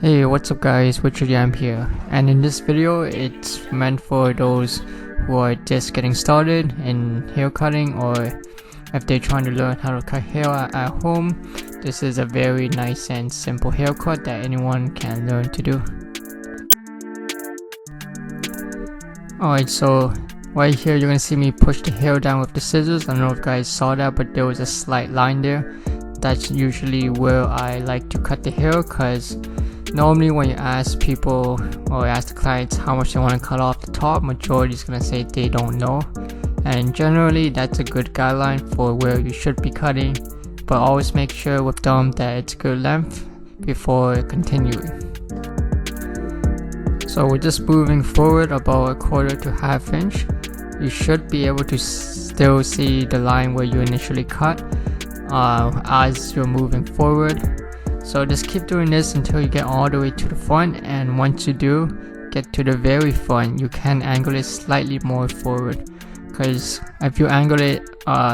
Hey, what's up guys, Richard Yam here, and in this video it's meant for those who are just getting started in hair cutting, or if they're trying to learn how to cut hair at home. This is a very nice and simple haircut that anyone can learn to do. Alright, so right here you're gonna see me push the hair down with the scissors. I don't know if you guys saw that, but there was a slight line there. That's usually where I like to cut the hair, because normally when you ask people or ask the clients how much they want to cut off the top, majority is going to say they don't know, and generally that's a good guideline for where you should be cutting, but always make sure with them that it's good length before continuing. So we're just moving forward about a quarter to half inch. You should be able to still see the line where you initially cut as you're moving forward. So just keep doing this until you get all the way to the front, and once you do get to the very front, you can angle it slightly more forward, because if you angle it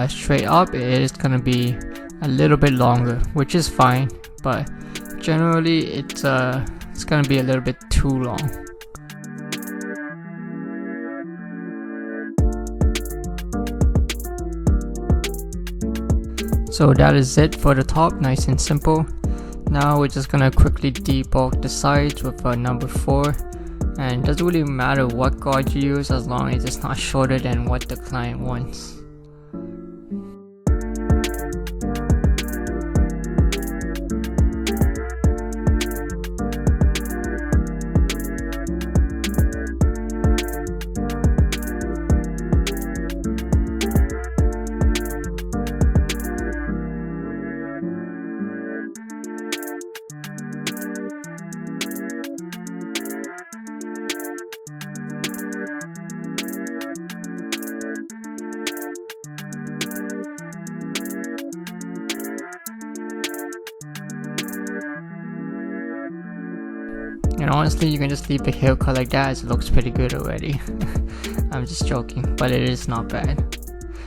straight up, it is going to be a little bit longer, which is fine, but generally it's going to be a little bit too long. So that is it for the top, nice and simple. Now we're just gonna quickly debulk the sides with a number 4, and it doesn't really matter what guard you use as long as it's not shorter than what the client wants. And honestly, you can just leave the haircut like that as it looks pretty good already. I'm just joking, but it is not bad.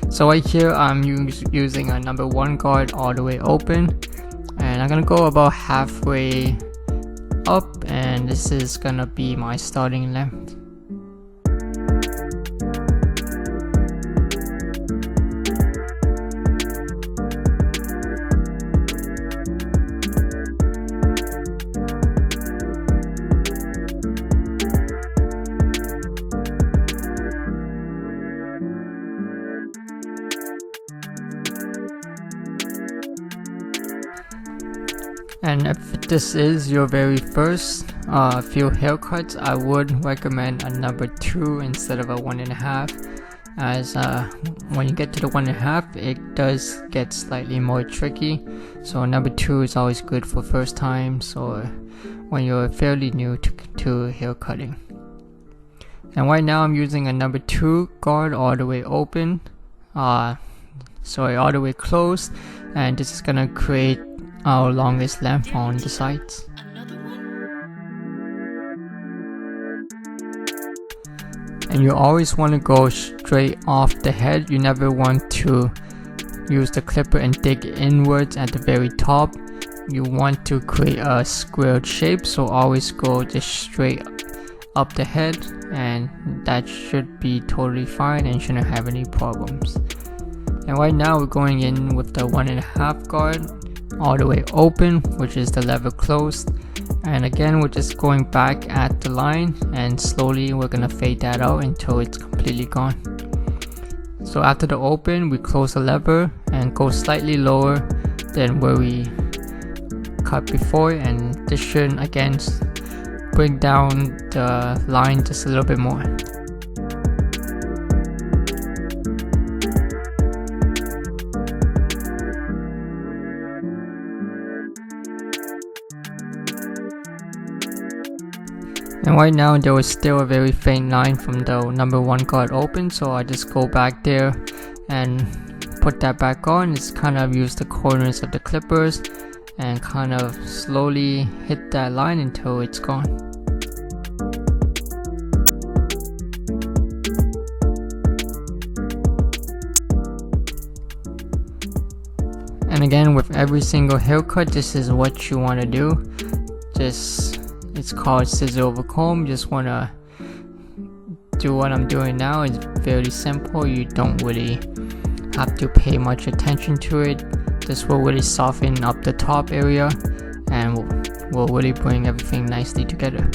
So right here I'm using a number 1 guard all the way open, and I'm gonna go about halfway up, and this is gonna be my starting length. And if this is your very first few haircuts, I would recommend a number 2 instead of a 1.5, as when you get to the 1.5, it does get slightly more tricky. So number 2 is always good for first times or when you're fairly new to hair cutting. And right now I'm using a number 2 guard all the way open, all the way closed, and this is gonna create our longest length on the sides. And you always want to go straight off the head. You never want to use the clipper and dig inwards at the very top. You want to create a squared shape, so always go just straight up the head, and that should be totally fine and shouldn't have any problems. And right now we're going in with the 1.5 guard all the way open, which is the lever closed, and again we're just going back at the line, and slowly we're gonna fade that out until it's completely gone. So after the open, we close the lever and go slightly lower than where we cut before, and this should again bring down the line just a little bit more. And right now there was still a very faint line from the number 1 guard open, so I just go back there and put that back on. Just kind of use the corners of the clippers and kind of slowly hit that line until it's gone. And again, with every single haircut, this is what you want to do. Just It's called scissor over comb. Just wanna do what I'm doing now. It's very simple. You don't really have to pay much attention to it. This will really soften up the top area and will really bring everything nicely together.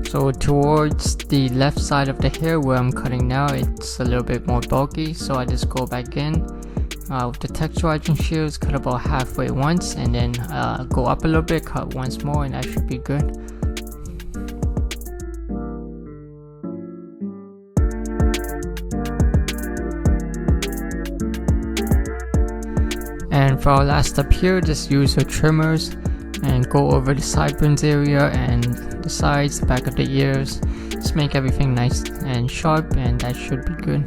So towards the left side of the hair where I'm cutting now, it's a little bit more bulky, so I just go back in with the texturizing shears, cut about halfway once, and then go up a little bit, cut once more, and that should be good. And for our last step here, just use your trimmers and go over the sideburns area and the sides, the back of the ears. Just make everything nice and sharp, and that should be good.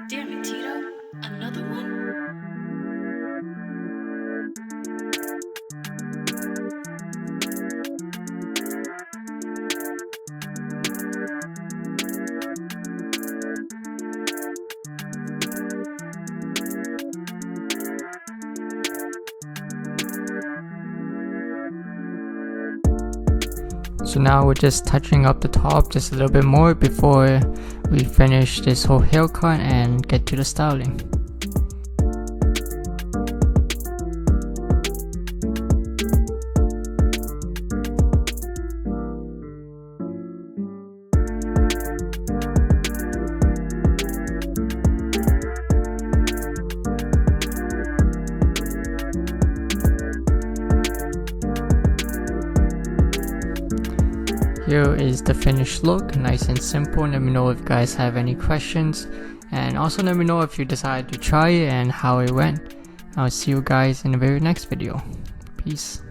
Damn it, Tito. Another one? So now we're just touching up the top just a little bit more before we finish this whole haircut and get to the styling. Here is the finished look, nice and simple. Let me know if you guys have any questions, and also let me know if you decided to try it and how it went. I'll see you guys in the very next video. Peace.